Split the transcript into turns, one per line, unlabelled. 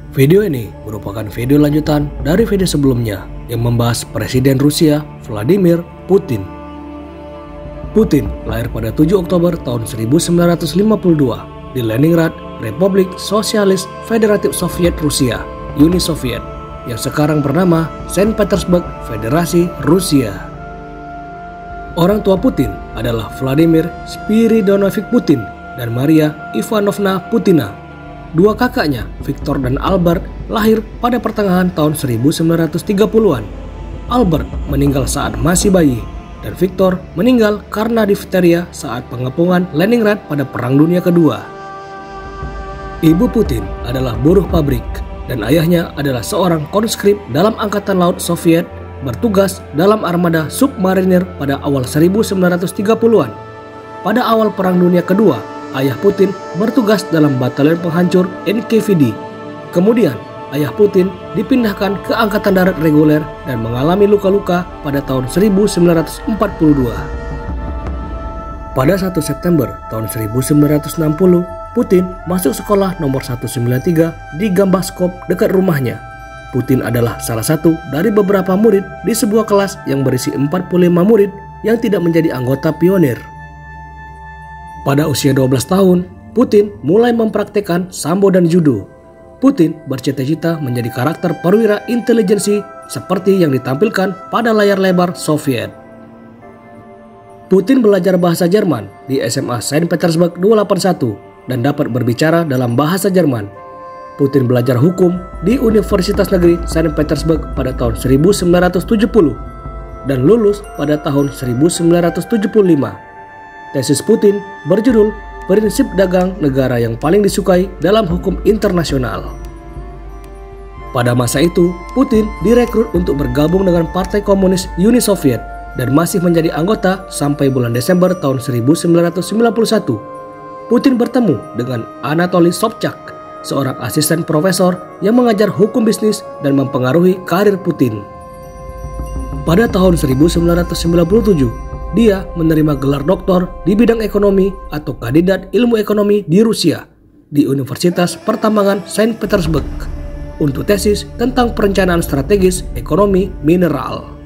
Video ini merupakan video lanjutan dari video sebelumnya yang membahas Presiden Rusia Vladimir Putin. Putin lahir pada 7 Oktober tahun 1952 di Leningrad, Republik Sosialis Federatif Soviet Rusia, Uni Soviet, yang sekarang bernama Saint Petersburg, Federasi Rusia. Orang tua Putin adalah Vladimir Spiridonovich Putin dan Maria Ivanovna Putina. Dua kakaknya, Viktor dan Albert, lahir pada pertengahan tahun 1930-an. Albert meninggal saat masih bayi, dan Viktor meninggal karena difteria saat pengepungan Leningrad pada Perang Dunia Kedua. Ibu Putin adalah buruh pabrik, dan ayahnya adalah seorang konskrip dalam Angkatan Laut Soviet bertugas dalam armada submarinir pada awal 1930-an. Pada awal Perang Dunia Kedua, ayah Putin bertugas dalam batalion penghancur NKVD. Kemudian, ayah Putin dipindahkan ke Angkatan Darat Reguler dan mengalami luka-luka pada tahun 1942. Pada 1 September tahun 1960, Putin masuk sekolah nomor 193 di Gambaskop dekat rumahnya. Putin adalah salah satu dari beberapa murid di sebuah kelas yang berisi 45 murid yang tidak menjadi anggota pionir. Pada usia 12 tahun, Putin mulai mempraktekkan sambo dan judo. Putin bercita-cita menjadi karakter perwira intelijensi seperti yang ditampilkan pada layar lebar Soviet. Putin belajar bahasa Jerman di SMA Saint Petersburg 281 dan dapat berbicara dalam bahasa Jerman. Putin belajar hukum di Universitas Negeri Saint Petersburg pada tahun 1970 dan lulus pada tahun 1975. Tesis Putin berjudul Prinsip Dagang Negara yang Paling Disukai dalam Hukum Internasional. Pada masa itu, Putin direkrut untuk bergabung dengan Partai Komunis Uni Soviet dan masih menjadi anggota sampai bulan Desember tahun 1991. Putin bertemu dengan Anatoly Sobchak, seorang asisten profesor yang mengajar hukum bisnis dan mempengaruhi karir Putin. Pada tahun 1997, dia menerima gelar doktor di bidang ekonomi atau kandidat ilmu ekonomi di Rusia di Universitas Pertambangan Saint Petersburg untuk tesis tentang perencanaan strategis ekonomi mineral.